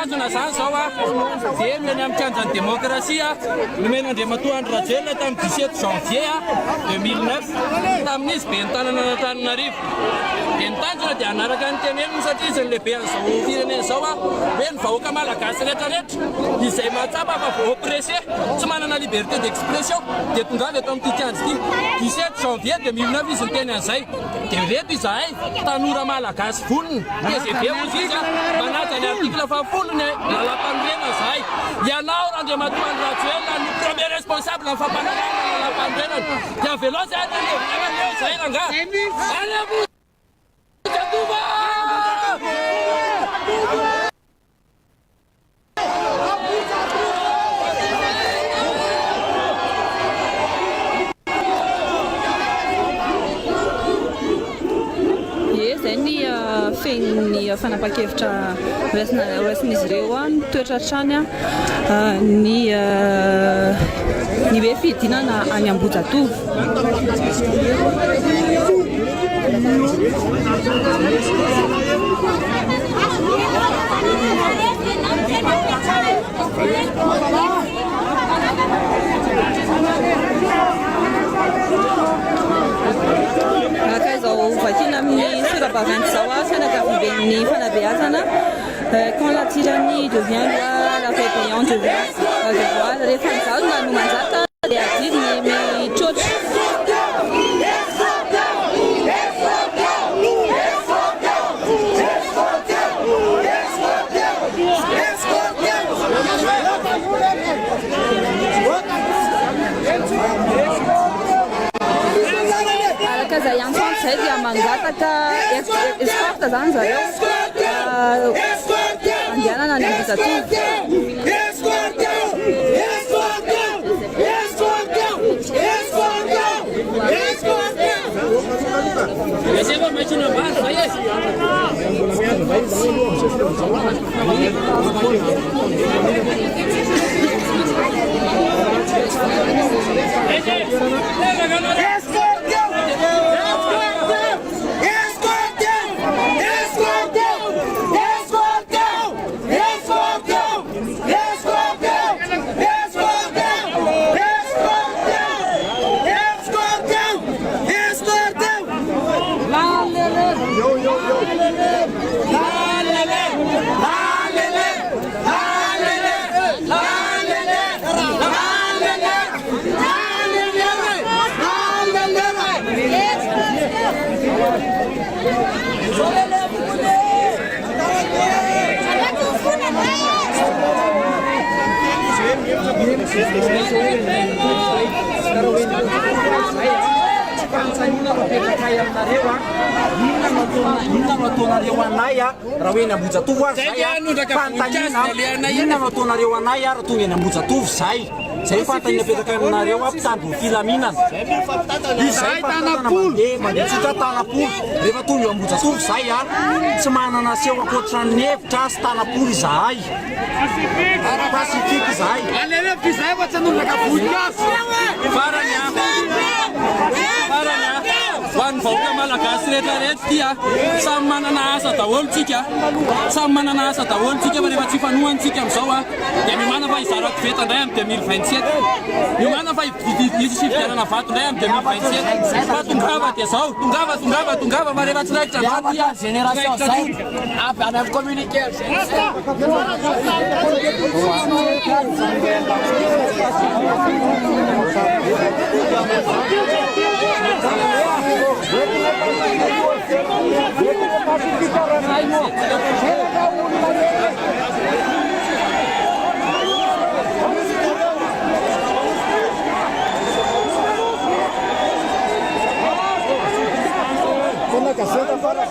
Tazona zany zao dia miany amin'ny kianjan'ny démocratie nomena Andriamatoa Andry Rajoelina tamin'ny 17 janvier 2009 tamin'izy be ny tanàna Antananarivo. Dia ny tanjona dia anaraka ny teneniny satria izy ny lehibe an'izao firenena izao hoe ny vahoaka malagasy rehetrarehetra izay mahatsapa fa oppressé tsy manana liberté d'expression dia tonga avy eto amin'ity kianjo ity 17 janvier 2009 izy niteny an'izay. Dia reto izahay tanora malagasy vonona dia izay be mozy izy manaja ny article 70 ny lalam-panorena izahay. Ianao Andriamatoa Andry Rajoelina no premier responsable amin'ny fampanarahana ny lalam-panorenana. Dia veloa izay leo izahay rangahy. Ny fanapakevitra raisin'izy ireo toetra trany ny hoe fidinana any Ambohijatovo. Vakina amin'ny sora-baventy zao fianakaviben'ny fanabeazana quand la tyrannie devient loi la rébellion devient devoir rehefa nizaona no manjaka dia adidiny mitrotro. Zay antoandro zay dia mangataka escorte zany zareo andehanana any Ambohijatovo. Inona no ataonareo anay raha hoe eny Ambohijatovo azy inona no ataonareo anay raha tonga eny Ambohijatovo zay fantany napetraka aminareo mpitandro filaminana izay manitsitra tanapolo rehefa tonga eo Ambohijatovo zay tsy manana seho ankoatran'ny hevitra sy tanapolo izahay pasifika izahay Van vahoaka malagasy rehetrarehetra tia samy manana asa daholotsika fa rehefa tsy fanohantsika amin'izao dia miomana fa hizara koveta indray amin'ny 2027 miomana fa hisy fividianana vato indray amin'ny 2027 fa tongava dia zao tongava fa rehefa tsy raikitra vato génération zay avy any communiquer Caceta para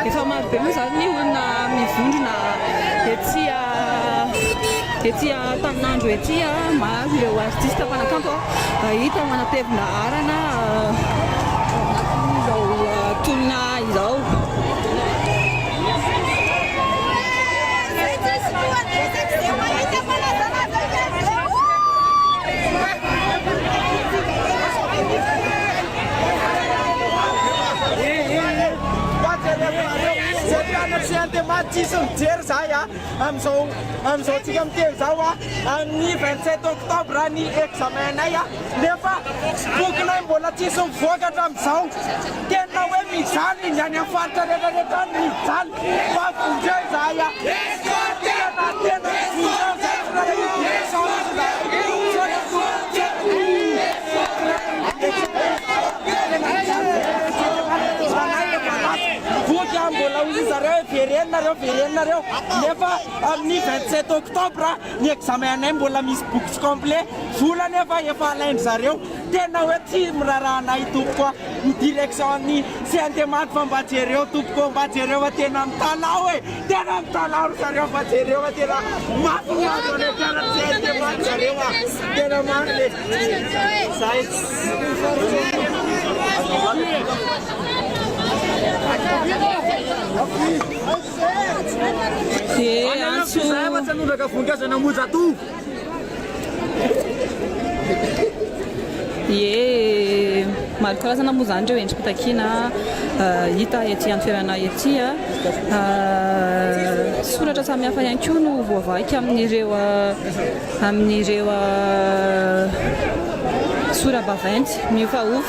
Efa maro be moa zany ny olona mivondrona ety tanin'andro ety maro ireo artiste mpanakanto hita manatevina arana izao tolona izao. Tsisy mijery zay amizao tsika miteny zao amin'ny 27 octobre ny examenay nefa bokinay mbola tsisy mivoaka hatramizao tena hoe mijaly ny any amin'ny faritra rehetrarehetra mijaly fa vondreo zay tena verenareo nefa amin'ny 27 octobre ny examenay mbola misy box complet vola nefa efa alainy zareo tena hoe tsy miraranay tompoko ny direction ny CNTMAT fa mba jereo tompoko mba jereo fa tena mitalao e tena mitalao zareo fa jereo fa tena mafinaritra le tena CNTMAT zareo tena marle zay Ie maro karazana moa zany ireo endrika pitakina hita ety amin'ny toerana ety soratra samihafa ihany koa no voavaky amin'ireo sora-baventy miovaova.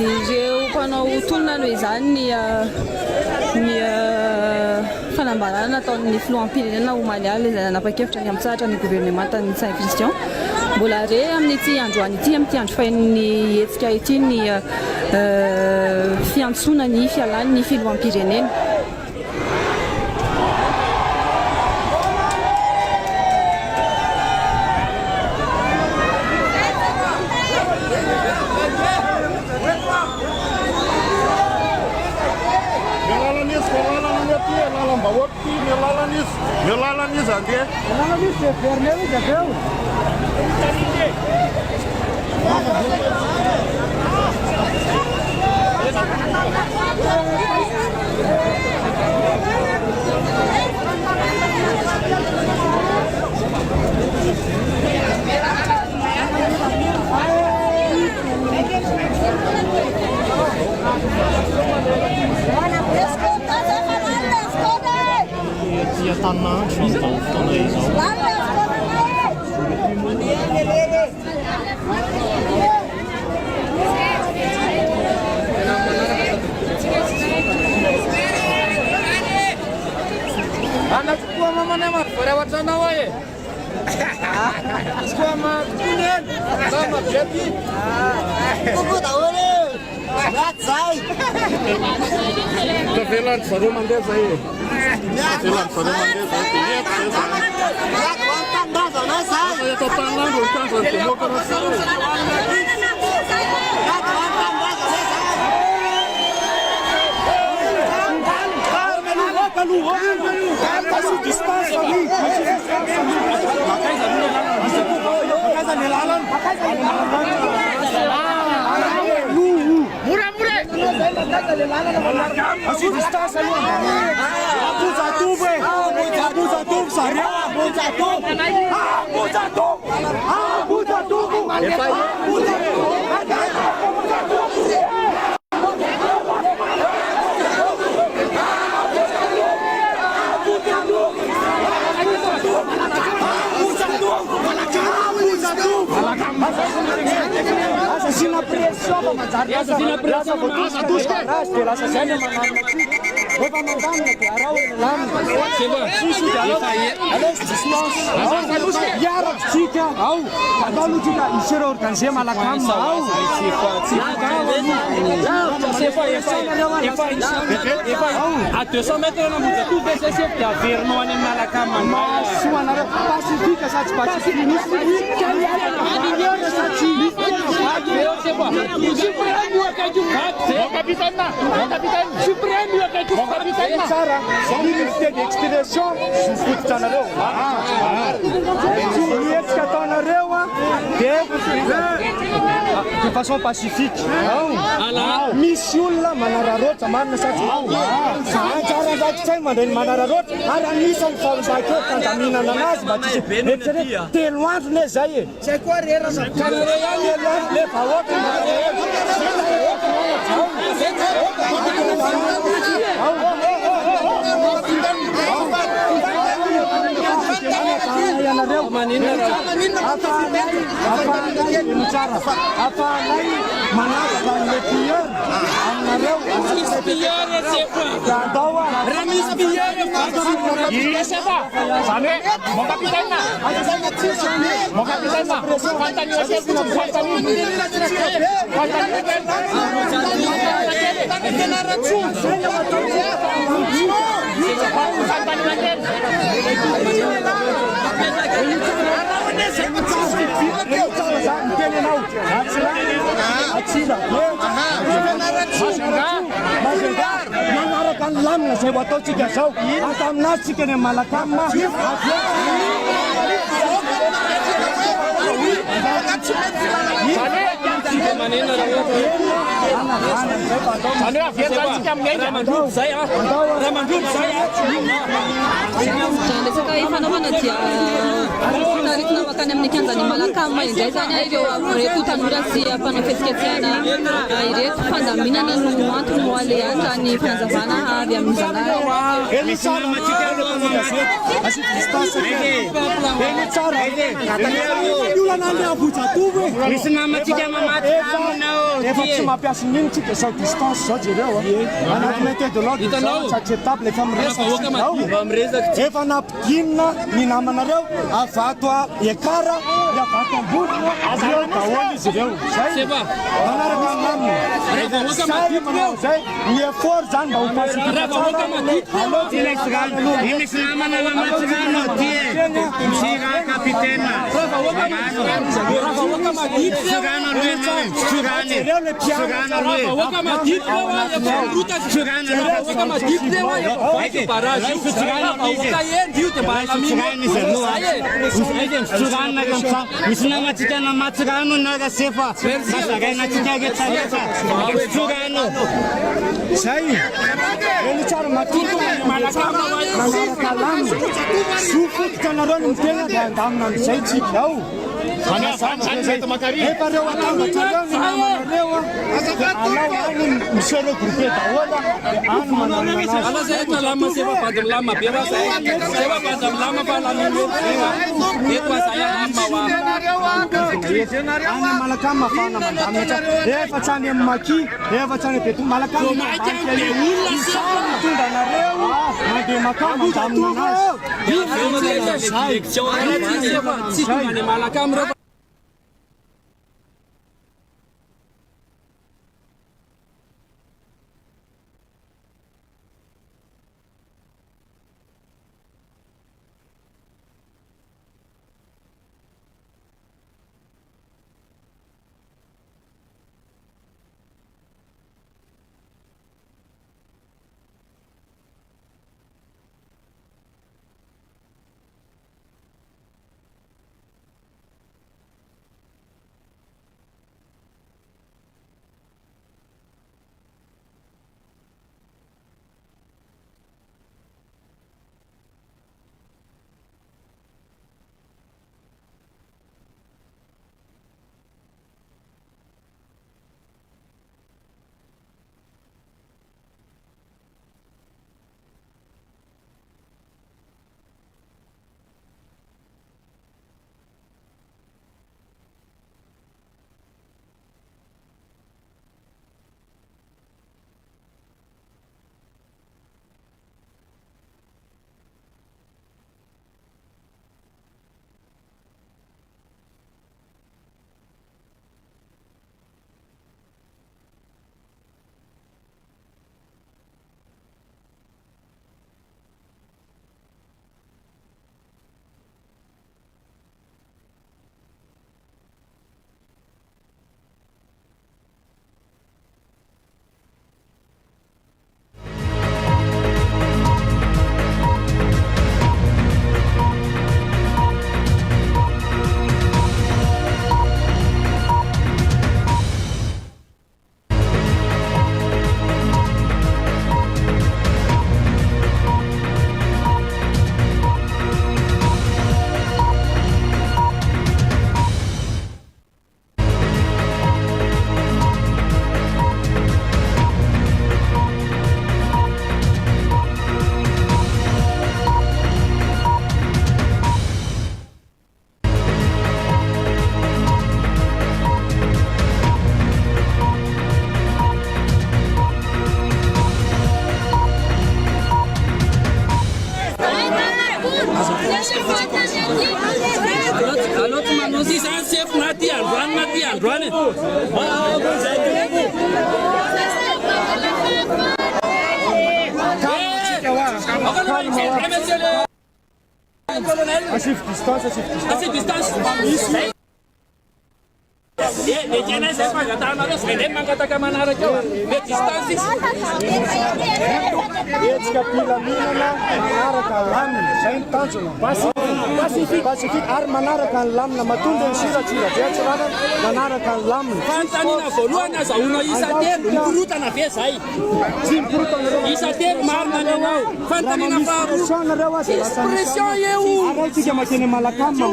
Ireo mpanao tolona noho izany ny fanambarana nataon'ny filoham-pirenena Omaliala izay nanapa-kevitra ny amintsahatra ny gouvernemanta ny Saint-Christian mbola re amin'ity androany ity amin'ity andro fahin'ny hetsika ity ny fiantsoana ny fialan'ny filoham-pirenena. À 200 mètres na muda tu desse dia verno ani malakam mas suanara pacifica sa pacifica ni supremo tsara ministère d'expédition fototra anareo mietsika ataonareo de façon pacifique misy olona manararoatra marina satria tsara ndraiky tsay mandray ny manararoatra ary anisany faozakeo tandaminana anazy mba tsisy telo andro ne zay e zay koa telo andro le vahoaka afahanay manavaka le pilleur aminareo andao raha misy pilleur zany hoe mon capitaine fantany manaraka ny lamina zay ho ataotsika zao ata aminazy tsika ny malakamina resaka fanaovana dia tarikina makany amin'ny kianjany malakama indray zany ireo reto tanora sy mpanafetsiketsehana ireto fandaminana no antony ho aleandra ny fanazavana avy amin'ny zanahary misy namatsika mamaty efa tsy mampiasa n'iny tsika sao distance zao jereo anaty unité de l'ordre tsy acceptable efa miresaka efa nampidinina ny namanareo avato ekara ny avato ambony azeo daholo izy ireo zay manaraka namina zay ny effort zany mba ho misy namana mamatsirano ty misira kapitaine misy namatsika namatsirano naga sefa mazarainatsika retraretra surano zay eny tsara matiko manaraka lamina sofototra anareo ny mitena dia andamina amizay tsika ao efa reo atambatrareo ny namanareo alao any misy reo groupé daholo any manananazy ala zay eto lama sefa bady milama be va zay sefa bady milama fa lamin'olo eto zay amba any malakamy mafana mandamina efa tsany amin'ny maki efa tsany beto malakamy mitondra anareo mandeha makamy mandamina anazy tsy tonga ny malakamy reo Androany. Assez distance. Le tiene se fangatanareo zay ndray mangataka manaraka eo le distance etsika pilaminana manaraka lamina zay ny tanjona pasifika ary manaraka ny lamina matonga ny siratsira veatsirana manaraka ny lamina fanontaniana voalohany azahoana isa telo mikorotana ve zay tsy mikorotana isa telo marina ny anao fanontaniana faharoa expression eo ary tsika makeny malakama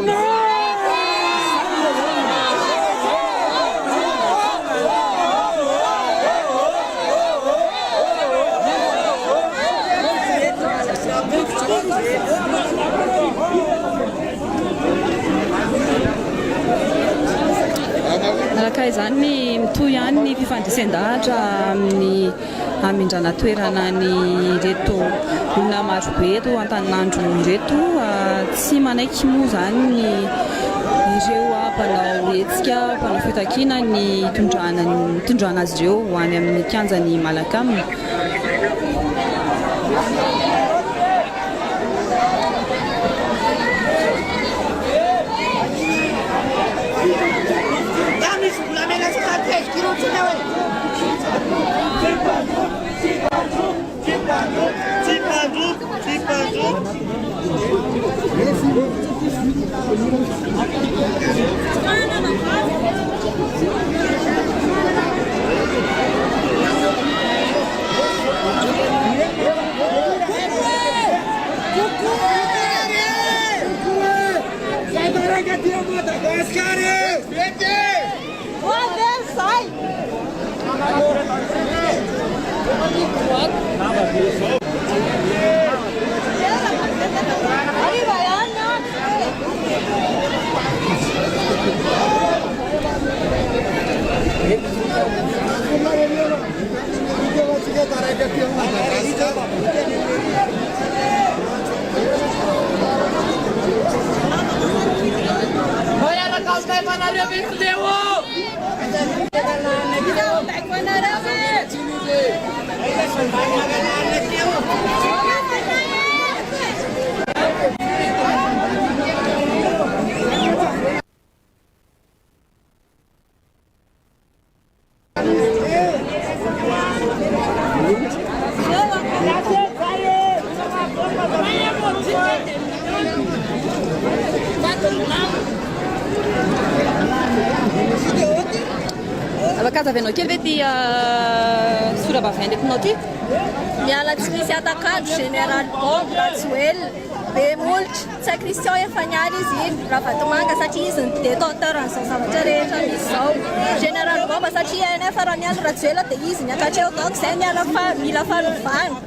araka izany mitohy ihany ny fifandisen-dahatra amin'ny amindrana toerana ny reto olona marobe eto an-taninandro reto tsy manaiky moa zany ny ireo mpanao hetsika mpanao fitakiana ny tondrana azy ireo ho any amin'ny kianjany Malakamina. Avakazavenao kely ve ty sora-baventy atinao ty? Miala tsy misy atakandro Général Bombe Ratsuel Bemolitra tsy Christian efa niala izy iny Ravatomanga satria izy ny détenteur'izao zavatra rehetra misy zao Général Bombe satria ENF raha miala Ratsuel dia izy niakatreo donc zay mila fanovana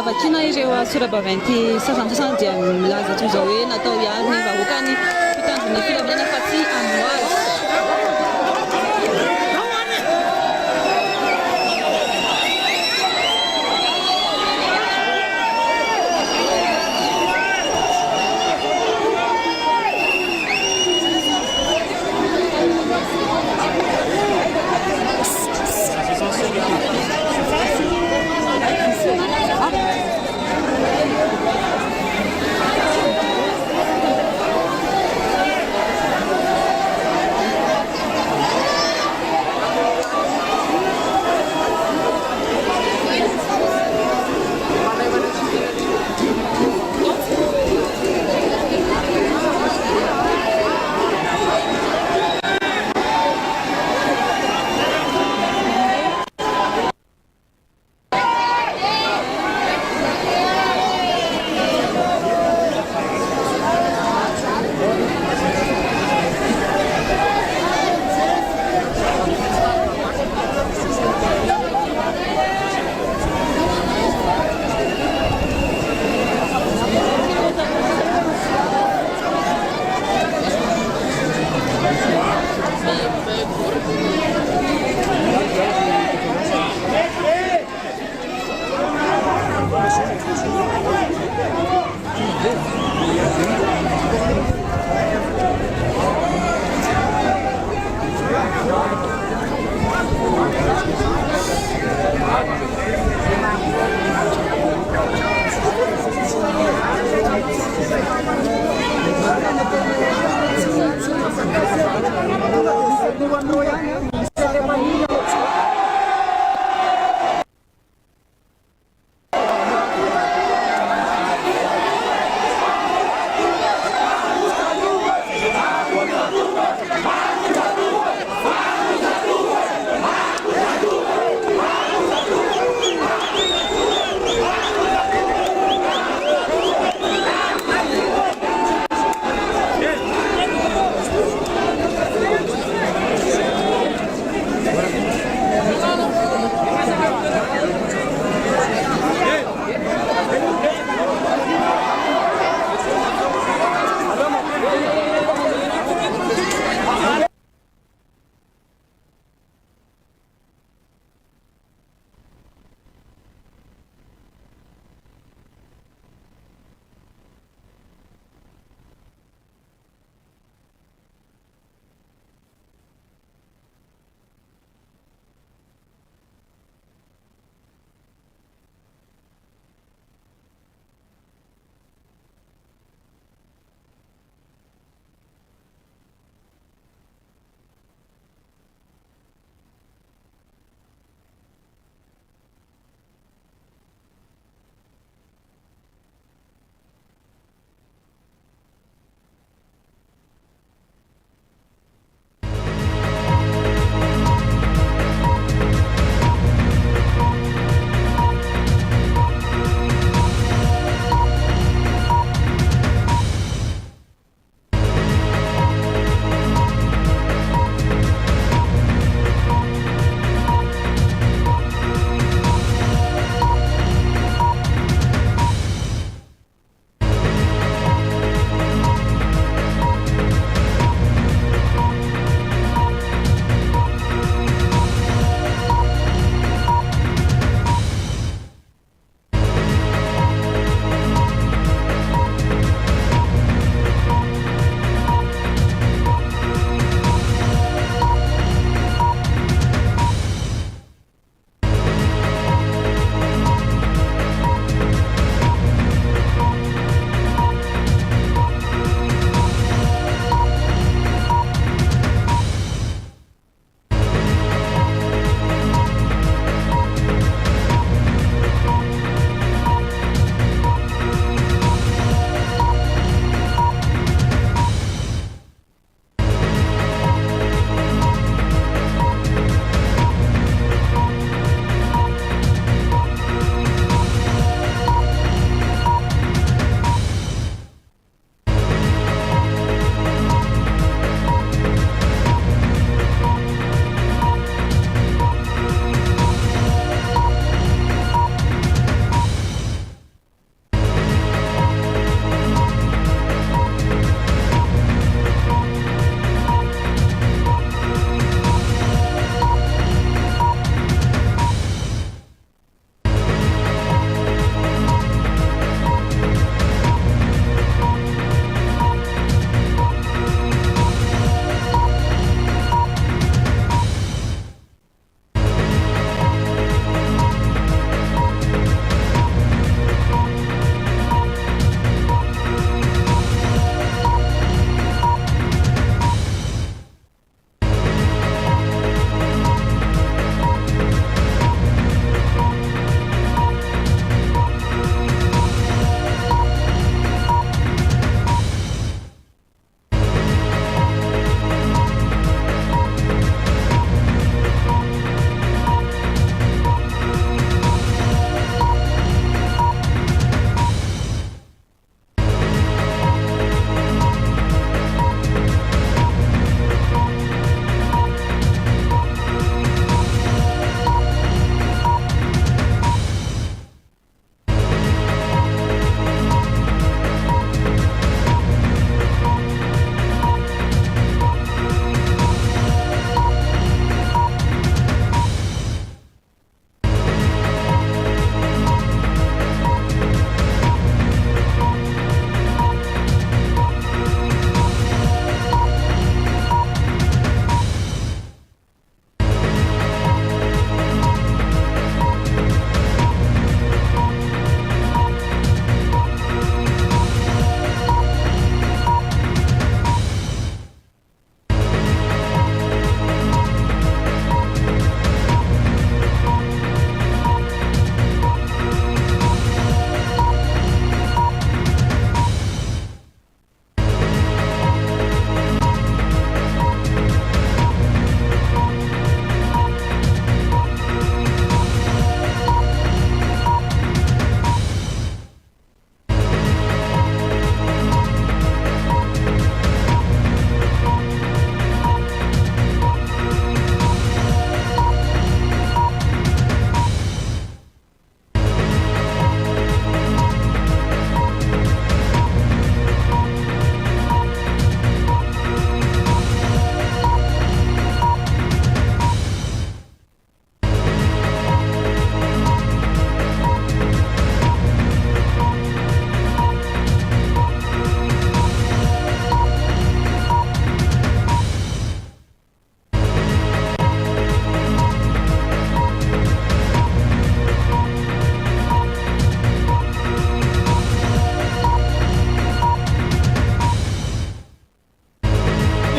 vakina ireo sora-baventy sasany dia milaza toy izao hoe natao ihany ny vahoaka ny mpitandron'ny filaminana fa tsy amoazy.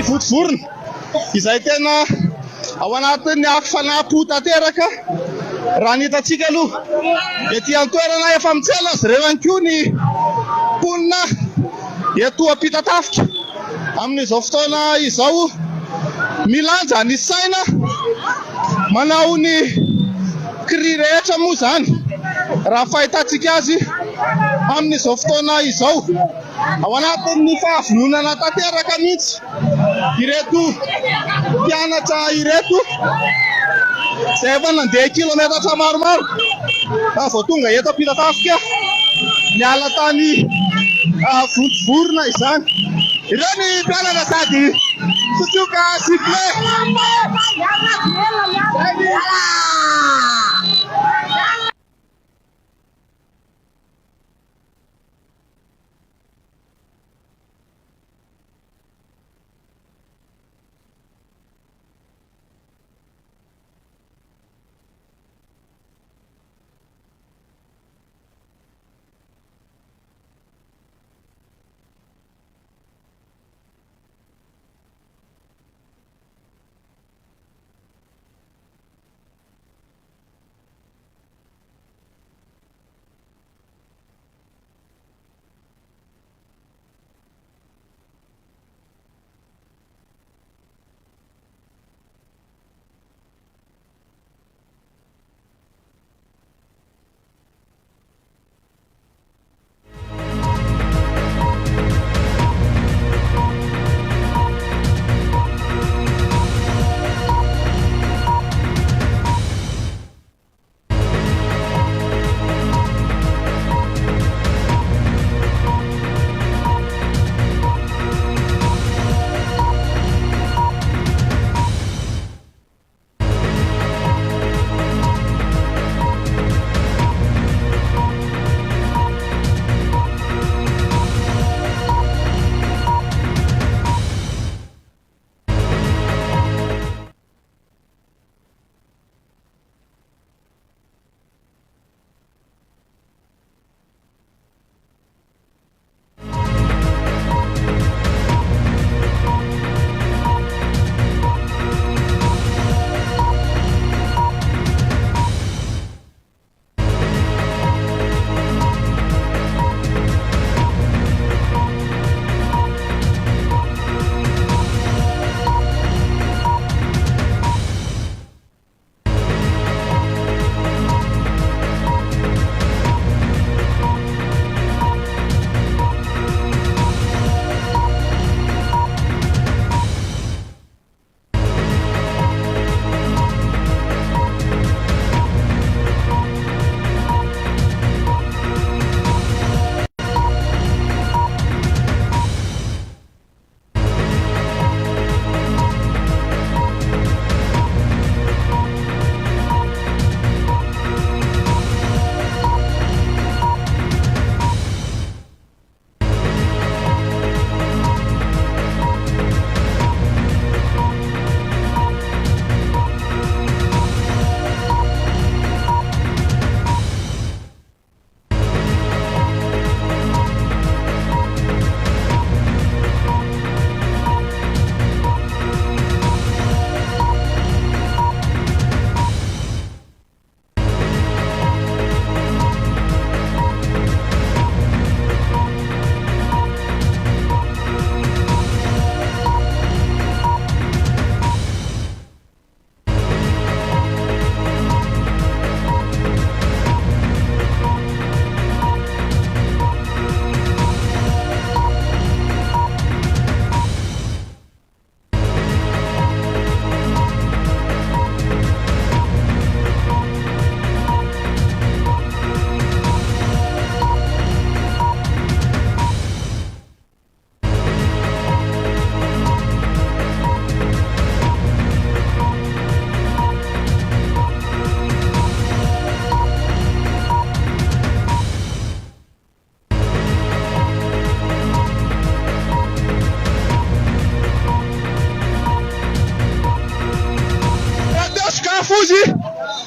ny votovorona izay tena ao anatin'ny afo tanteraka raha ny hitantsika aloha ety an-toerana efa mitsela azy ireo ihany koa ny mponina eto ampita-tafika amin'izao fotoana izao milanja ny saina manao ny cri rehetra moa zany raha fahitantsika azy amin'izao fotoana izao ao anatin'ny fahavononana tanteraka mihitsy ireto mpianatra ireto izay efa nandeha kilometatra maromaro vao tonga eto ampita-tafika miala tany votovorona izany ireo ny mpianatra sady tsotroka siffle fuzy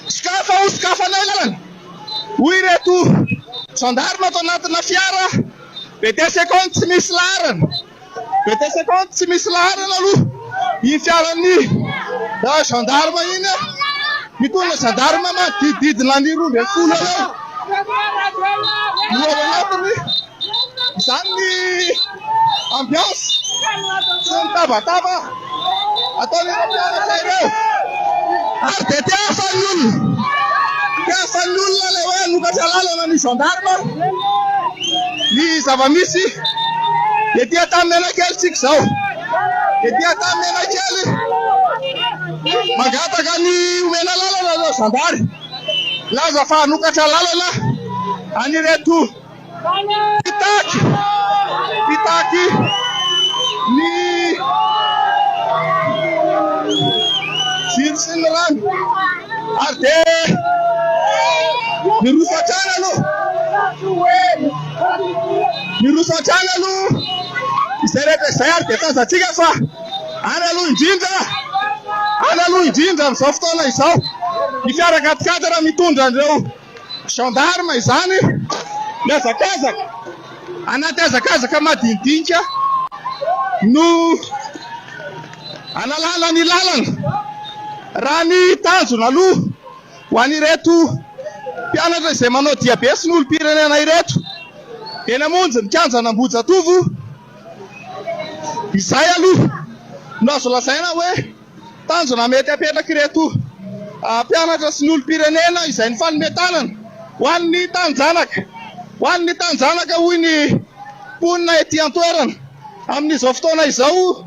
skafa o skafanay lalana hoy reto gendarme ato anatina fiara de 10 secondes tsy misy larana Bete seconde tsy misy laharana aloha iny fiaran'ny gendarme iny mitondra gendarme manodididina ny 12 eo ao anatiny izany ny ambiance sy ny tabataba ataon'ireo mpianatra ireo ary de tiafan'ny olona le hoe nokatra lalana ny gendarme ny zava-misy de tia tamin'ny menakely tsika zao de tia tamin'ny menakely mangataka ny omena lalana zao zandary laza fa nokatra lalana anireto pitaky ny jiro sy ny rano ary de mirosatrana aloha izay rehetra izay ary de tazatsika fa any aloha indrindra am'izao fotoana izao ny fiaragadikadra mitondra an'ireo gendarme izany miazakazaka anaty azakazaka madinidinika no analala ny lalana raha ny tanjona aloha ho an'ireto mpianatra izay manao diabe sy ny olom-pirenena ireto eny amonjy ny kanjana Ambohijatovo izay aloha no azo lazaina hoe tanjona mety apetraka ireto mpianatra sy ny olom-pirenena izay ny fanometanana ho an'ny tanjanaka hoy ny mponina ety an-toerana amin'izao fotoana izao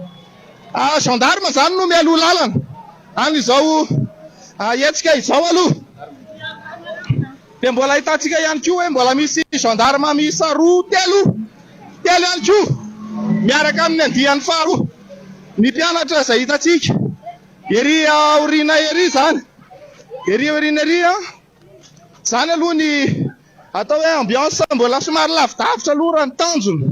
gendarme zany no mialoha lalana amin'izao etsika izao aloha de mbola hitantsika ihany koa hoe mbola misy gendarme miisa telo ihany koa miaraka amin'ny andiany faharoa ny mpianatra izay hitantsika ery aoriana ery zany zany aloha ny atao hoe ambiance mbola somary lavidavitra aloha raha ny tanjona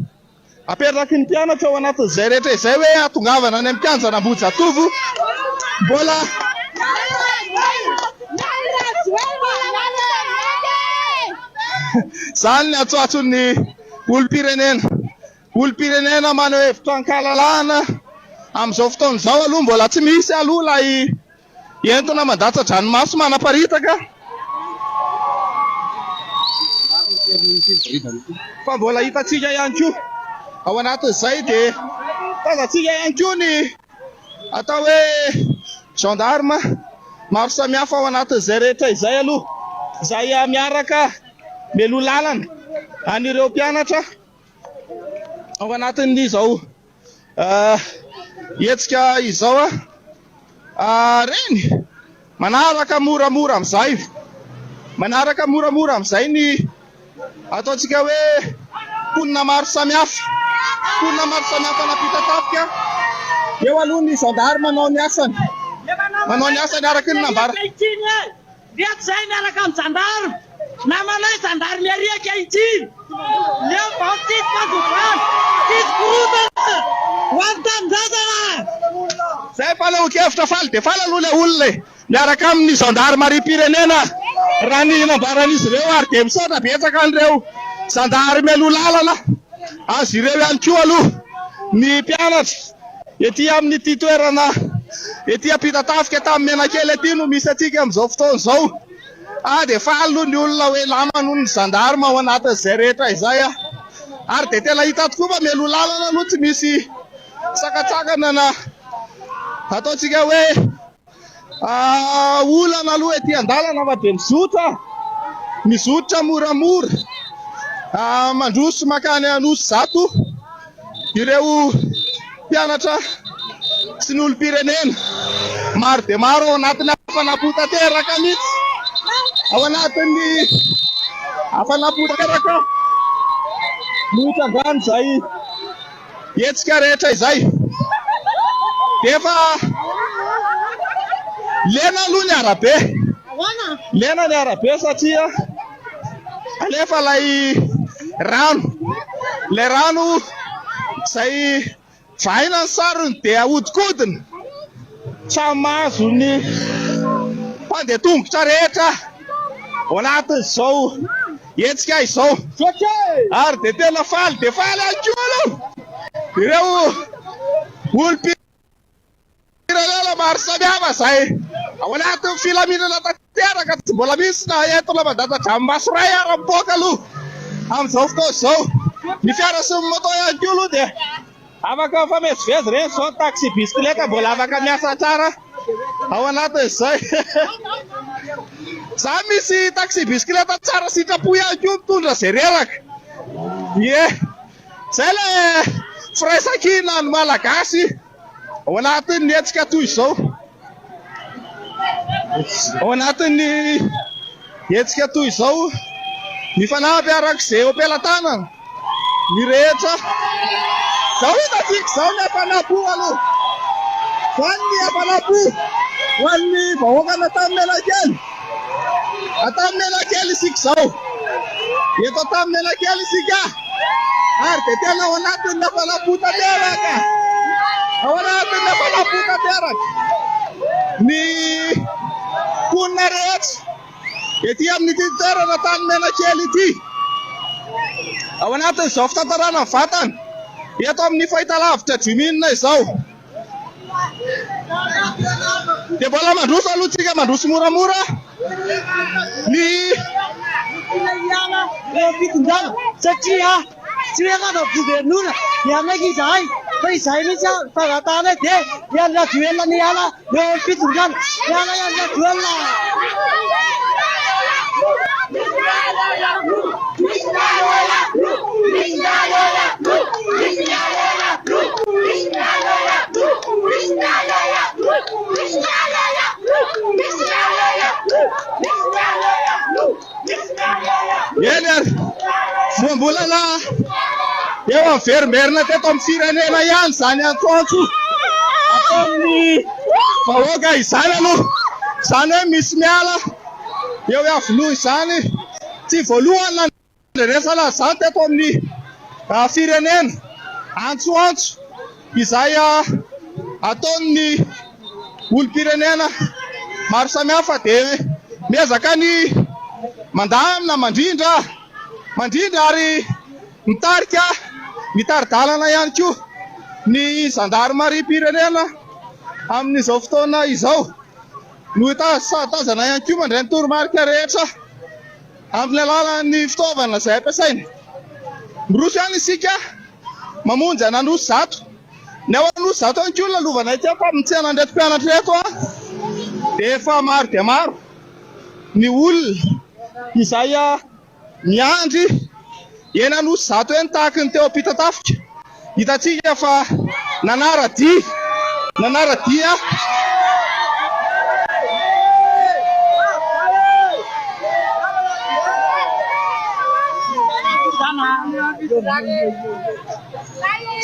apetraky ny mpianatra ao anatin'izay rehetra izay hoe atongavana any amin'ny mpianjana Ambohijatovo mbola zany ny atsoatson'ny olom-pirenena maneho hevitra ankalalahana amin'izao fotoana izao aloha mbola tsy misy aloha lay entona mandatsa-dranomaso manaparitaka fa mbola hitantsika ihany koa ao anatin'izay de tazantsika ihany koa ny atao hoe gendarme maro samihafa ao anatin'izay rehetra izay aloha izay miaraka mialoha lalana an'ireo mpianatra ao anatin'izao etsika izao reny manaraka moramora amin'izay ny ataontsika hoe mponina maro samihafa napita-tafika eo aloha ny gendarme manao ny asany araky ny nambara reto zay miaraka amin'ny gendarme namanay gendarme ariaka itsiny leo bautiste fazofana tisy korotana ho an'ny tanindrazana zay fanaokevitra faly de faly aloha le olona miaraka amin'ny gendarme ry-pirenena raha ny nambaran'izy ireo ary de misaotra betsaka an'ireo gendarme aloha lalana azy ireo ihany koa aloha ny mpianatra ety amin'ity toerana ety ampita-tafika tamin'ny menakely ety no misy atsika amin'izao fotoana izao de faly aloha ny olona hoe lama noho ny gendarme ao anatin'izay rehetra izay ary de tena hita tokoa fa mialoha lalana aloha tsy misy sakatsakana na ataontsika hoe olana aloha ety an-dalana fa de mizotra moramora mandroso makany anosy zato ireo mpianatra sy ny olom-pirenena maro de maro ao anatin'ny afanapotanteraka mihitsy ao anatin'ny afanapotanteraka mitangany zay etsika rehetra izay defa lena aloha ny arabe satria alefa lay rano zay vaina ny sarony de ahodikodina samy mahazo ny mpandeha tongotra rehetra ao anatin'izao etsika izao ary de tena faly de faly any koa aloha ireo olom-pirenena maro samihafa zay ao anatin'ny filaminana tanteraka tsy mbola misy na eto Lavadanta dranomasy ray ara-mipoaka aloha amin'izao fotoana izao. Ny fiara sy ny moto ihany koa aloha dia afaka mifamezivezy reny zao taxi bisikileta mbola afaka miasa tsara ao anatin'izay. Za misy taxi bisikileta tsara sitrapo ihany koa mitondra izay reraka. Ie, zay le firaisan-kina ny malagasy ao anatin'ny hetsika toy izao. Ao anatin'ny hetsika toy izao mifanampy arak'izay ompelan-tanana ny rehetra. Zao hitantsika zao ny ampanapo aloha. Zany ny ampanapo ho an'ny vahoakana tamin'ny Menakely. Atamin'ny Menakely isika zao. Eto tamin'ny Menakely isika. Ary dia tena ao anatin'ny ampanapo tanteraka. Ao anatin'ny ampanapo tanteraka. Ny mponina rehetra ety amin'ity toerana tany Menakely ity. Ao anatin'izao fitantarana ny vatana. Eto amin'ny fahitalavitra Juminina izao. Dia mbola mandroso aloha tsika, mandroso moramora ny fitondrana satria tsy hoe ngana gobernora ianaka izahay fa izahay mihitsy faratana dia ianona duelina ny iana eo fitondrana iana ianona duelina. Eny ary voambolana eo amin'ny verimberina teto amin'ny firenena ihany zany antoantso ataon'ny vahoaka izany aloha. Zany hoe misy miala eo avoloha izany tsy voalohany nandresana zany teto amin'ny firenena antsoantso izay ataon'ny olom-pirenena maro samihafa dia miezaka ny mandamina mandrindra ary mitarika mitari-dalana ihany koa ny zandarimariam-pirenena amin'izao fotoana izao no tazana ihany koa mandray ny toromarika rehetra amin'ny alalan'ny fitaovana izay ampiasaina. Miroso ihany isika mamonjy anandroso zato. Ny ao anandroso zato ihany koa lalaovanay ty fa amin'ny tsena andreto mpianatra eto dia efa maro dia maro ny olona izay miandry eny Anosy zato eny tahaka ny teo ampita-tafika. Hitantsika fa nanaradia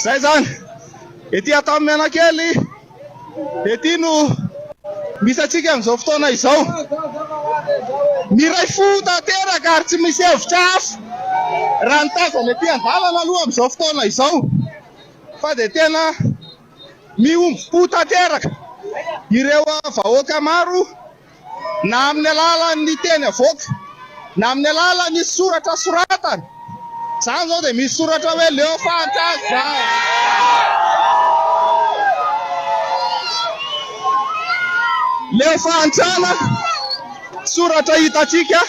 zay zany ety atao amin'ny Menakely ety no misy atsika amin'izao fotoana izao. Miray fo tanteraka ary tsy misy hevitra hafa raha ny tazana ety an-dalana aloha amin'izao fotoana izao fa dia tena miombom-po tanteraka ireo vahoaka maro na amin'ny alalan'ny teny avoaka na amin'ny alalan'ny soratra soratana. Zany zao dia misy soratra hoe Leo Fantaza. Leo Fantrana soratra hitatsika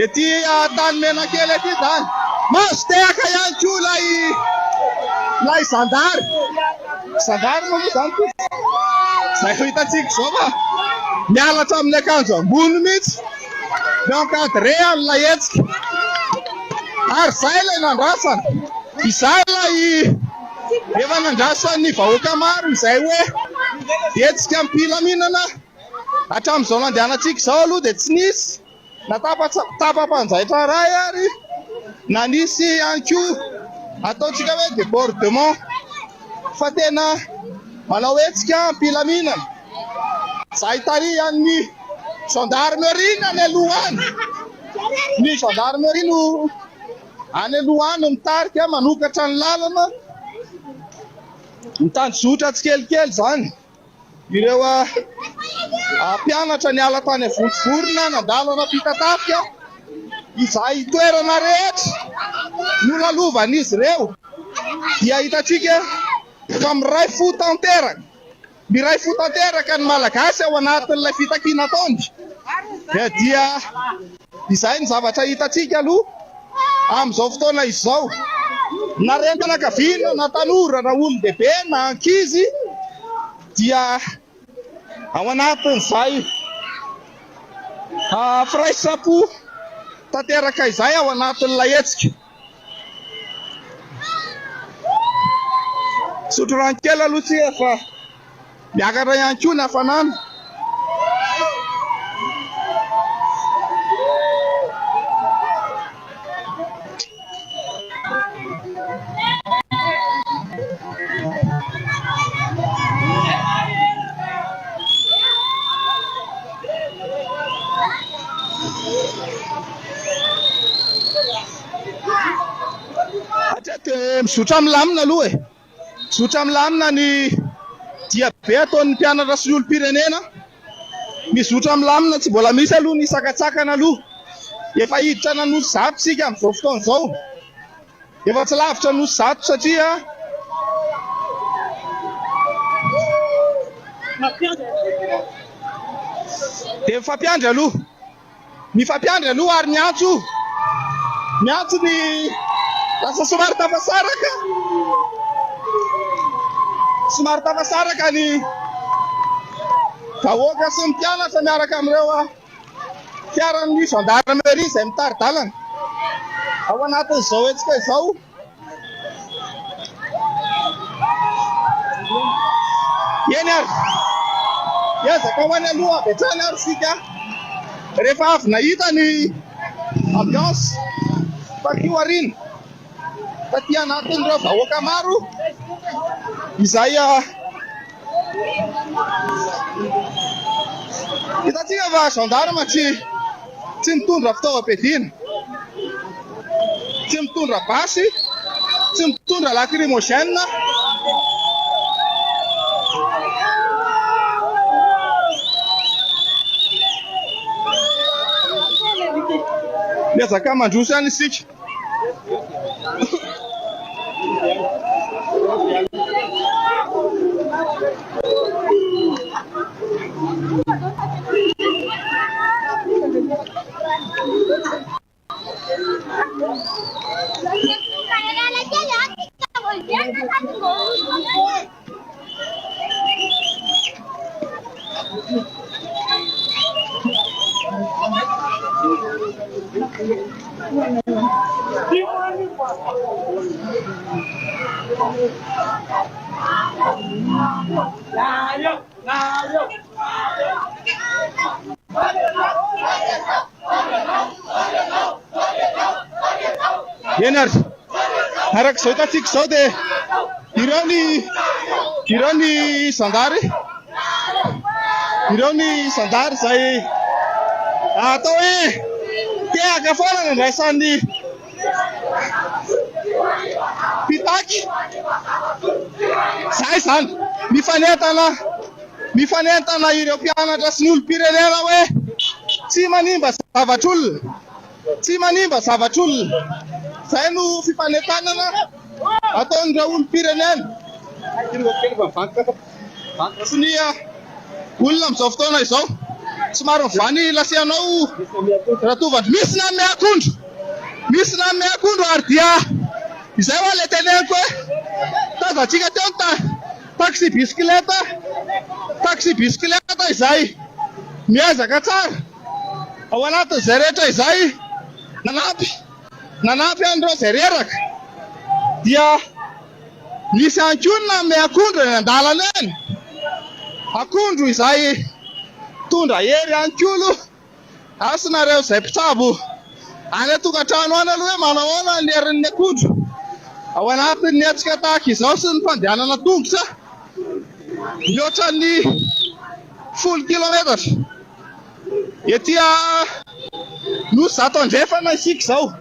ety tany Menakely ety zany. Mazo tehaka ihany koa lay zandary moa zany koa zay hitatsika zao fa mialatra amin'ny akanjo ambony mihitsy miankadre amin'ilay hetsika. Ary zay lay nandrasana izay lay efa nandrasan'ny vahoaka maro izay hoe hetsika ampilaminana hatramin'izao nandehanantsika zao aloha dia tsy nisy na tapa-panjaitra ray ary na nisy ihany koa ataontsika hoe débordement fa tena manao hetsika ampilaminana. Zay tarihan'ny gendarmerie any alohany. Ny gendarmerie no any alohany mitarika manokatra ny lalana mitandrozotra tsikelikely zany ireo mpianatra niala tany Vorovorona nandalana ampita-tafika izay toerana rehetra no lalovan'izy ireo dia hitatsika fa miray fo tanteraka miray fo tanteraka ny malagasy ao anatin'ilay fitakiana ataony dia izay ny zavatra hitatsika aloha amin'izao fotoana izao na rentanakaviana na tanora na olon-dehibe na ankizy dia ao anatin'izay firaisapo tanteraka izay ao anatin'ilay hetsika. Sotro rano kely aloha tsika fa miakatra ihany koa ny hafanana. Mizotra milamina aloha e. Mizotra milamina ny diabe ataon'ny mpianatra sy ny olom-pirenena. Mizotra milamina tsy mbola misy aloha ny sakatsakana aloha. Efa hiditra na nosy zato sika amin'izao fotoana izao. Efa tsy lavitra nosy zato satria dia mifampiandry aloha. Mifampiandry aloha ary miantso ny lasa somary tafasaraka. Somary tafasaraka ny vahoaka sy ny mpianatra miaraka amin'ireo fiaran'ny gendarmerie izay mitari-dalana ao anatin'izao hetsika izao. Eny ary ezaka ho any aloha avetrany ary sika rehefa avy nahita ny ambiance takio arina taty anatin'ireo vahoaka maro izay hitatsika fa gendarme tsy mitondra fitaovam-piadiana, tsy mitondra basy, tsy mitondra lacrymogène. Miezaka mandroso ihany isika. Eny ary arak'izao hitantsika izao dia ireo ny zandary izay atao hoe tehaka foana ny andraisan'ny mpitaky. Zay zany mifanentana ireo mpianatra sy ny olom-pirenena hoe tsy manimba zavatr'olona, tsy manimba zavatr'olona. Zay no fifanentanana ataon'ireo olom-pirenena sy ny olona amin'izao fotoana izao. Somary mivany lasianao ratovandro. Misy na amin'ny akondro ary dia izay hoa le teneniko hoe tazantsika teo ny taxi bisikileta izay miezaka tsara ao anatin'izay rehetra izay nanampy an'ireo izay reraka. Dia misy ankonina amin'ny akondro eny an-dalana eny, akondro izay tondra hery ihany koa aloha. Asynareo izay mpitsabo any atokantrano any aloha hoe manao ahoana ny herin'ny akondro ao anatin'ny hetsika tahaka izao sy ny fandehanana tongotra mihoatra ny 10 kilometatra. Ety nosy zato andrefana isika izao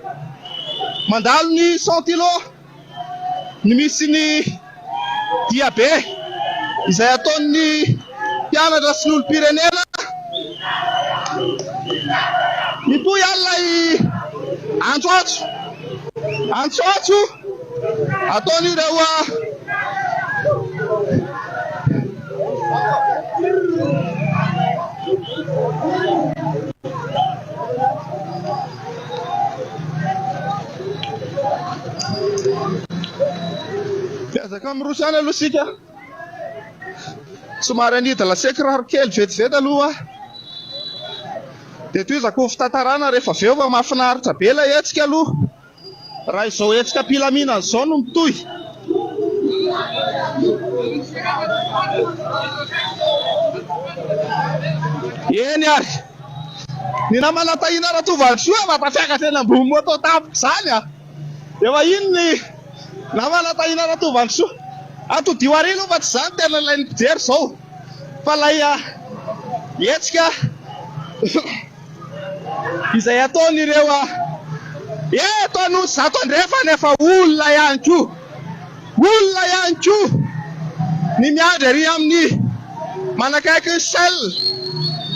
mandalo ny 100 kilo ny misy ny diabe izay ataon'ny mpianatra sy ny olom-pirenena. Mitoy alina antsoatso ataon'ireo Miroso aloha sika. Somary anida laseka raro kely vetivety aloha. Dia toy izako fitantarana rehefa avy eo fa mahafinaritra be ilay hetsika aloha. Raha izao hetsika mpilaminana izao no mitohy. Eny ary. Ny namana tahina Ratovalonsoa matafiakatra eny ambony moto tapitra izany a. Efa ino ny namana tahina Ratovalonsoa. Ato Dioarino fa tsy izany tena ilay mpijery izao. Fa ilay hetsika izay ataon'ireo eto Anosy zato andrefa nefa olona ihany koa. Olona ihany koa ny miandry ary amin'ny manakaiky ny sel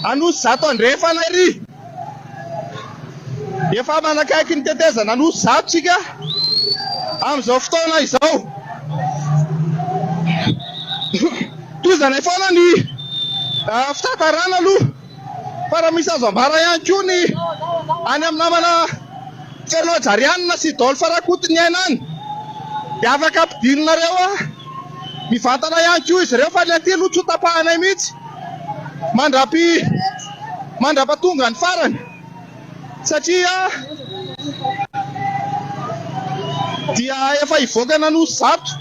Anosy zato andrefa nary. Efa manakaiky ny tetezana Anosy zato tsika amin'izao fotoana izao. Tozana foana ny fitantarana aloha. Fa raha misy azo ambara ihany koa ny any amin'ny namana Fernand Jarianina sy Dolphe Rakotony ainany. Dia afaka ampidirinareo mivantana ihany koa izy ireo fa ny aty aloha tsy ho tapahanay mihitsy. Mandrapatonga ny farany. Satria dia efa hivoaka ny Anosy zato.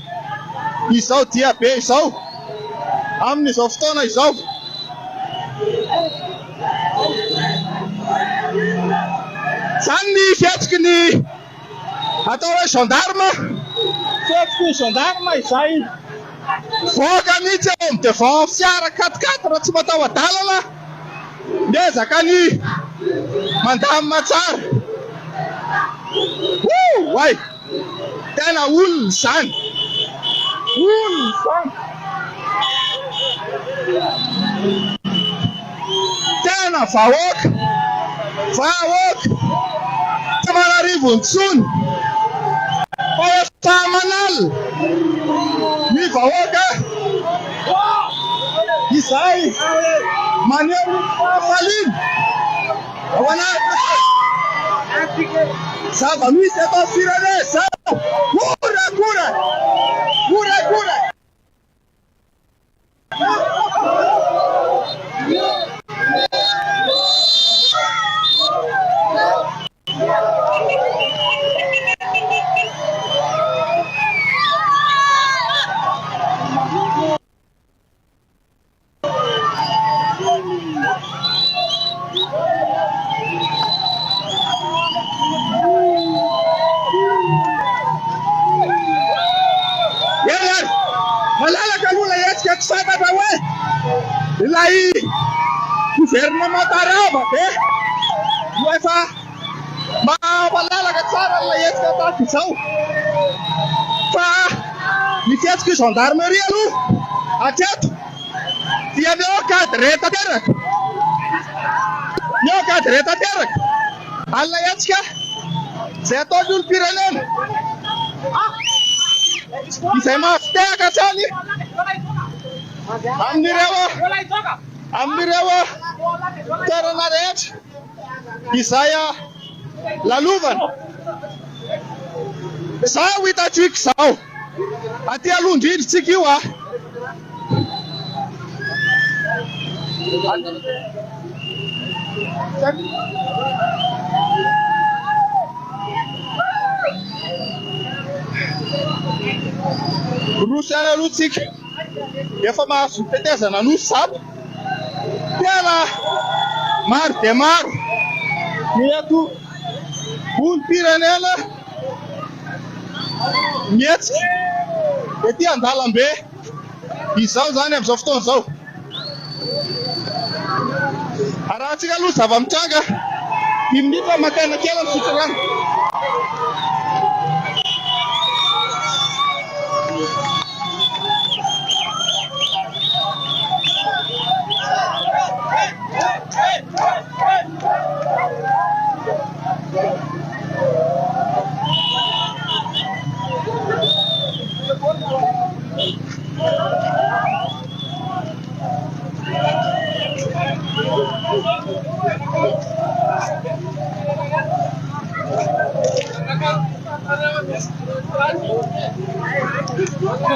Izao dia be izao amin'izao fotoana izao. Zany ny fihetsiky ny atao hoe gendarme. Fihetsiky ny gendarme izay voaka mihitsy eo amin'ny devant fiara 4x4 raha tsy matao adalana. Miezaka ny mandamina tsara. Way! Tena olona izany. Olona izany. Tena vahoaka. Manarivo intsony. Fa efa manala ny vahoaka izay maneho fahafaliana ao anaty zava-misy eto amin'ny firenena izao. Goragory. Malalaka aloha ilay hetsika tsy fantatra hoe ilay gouvernement araba dia no efa malalaka tsara ilay hetsika tahaka izao. Fa ny fihetsiky gendarmerie aloha hatreto dia mihoakady reta-teraka. Alina hetsika izay ataon'ny olom-pirenena izay mahafitehaka hatrany amin'ireo toerana rehetra izay lalovana. Izao hitantsika izao aty aloha indrindra tsika io Roso ihany aloha tsika efa mahazo tetezana Anosy zato. Tena maro dia maro ny eto olom-pirenena mihetsika ety an-dalambe izao zany amin'izao fotoana izao. Arahantsika aloha zava-mitranga 10 minitra makaina kely amin'ny fitondrana.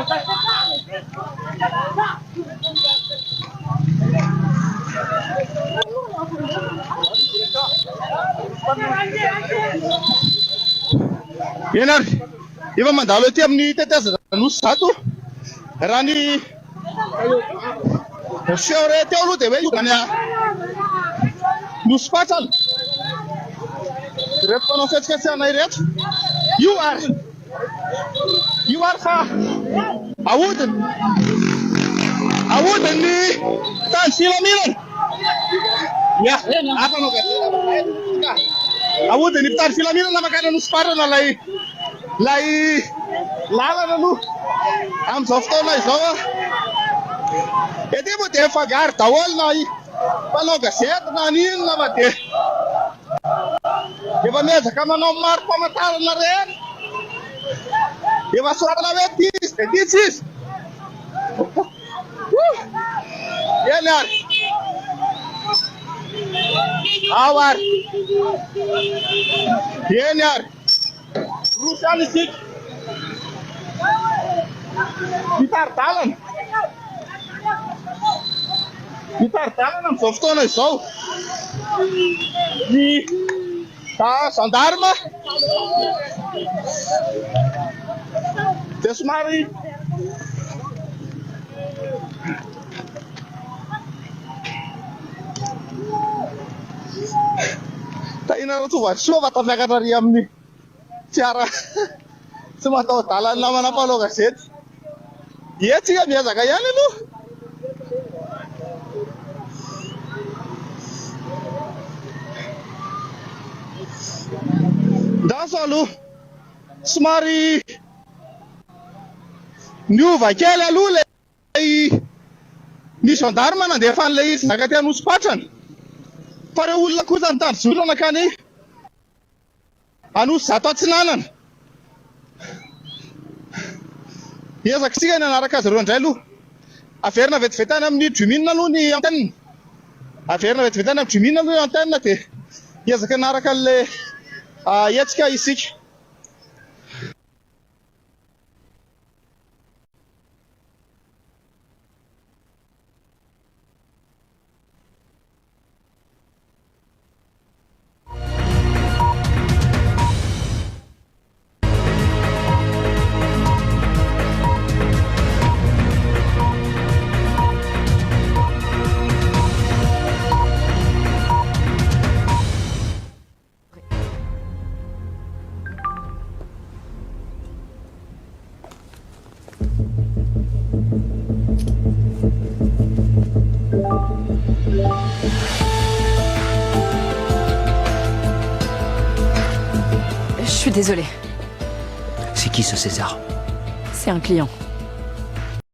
Gracias. eny ary efa mandalo aty amin'ny tetezana nosy zato raha ny feo re teo aloha dia hoe iogany nosy patsana reto mpanao fihetsiketsehana ireto io ary fa ahodiny ny tany filaminana ahodiny tany filaminana makana nosy patrana lay lalana aloha amin'izao fotoana izao ety moa dia fagary daholo na mpanao gazety na ninona fa dia efa miezaka manao maro-pamantarana reny efa soratana hoe tis dia tis izy eny ary ao ary eny ary rosy any isika mitaridalana amin'izao fotoana izao ny gendarme dia somary tahinareo tovary soa fa tafiakatra ry amin'ny fiara tsy mataho-dalany namana mpanao gazety tsika miezaka ihany aloha ndaso aloha somary niova kely aloha lay ny gendarme nandefa an'ilay izy zaka ty anosy patrana fa reo olona kosa nitandro zolana ka ny anosy zato atsinanana ezaka sika ny anaraka azy reo indray aloha averina vetivety any amin'ny druminina aloha ny antenne dia ezaka anaraka an'le hetsika isika Je suis désolée. C'est qui ce César? C'est un client.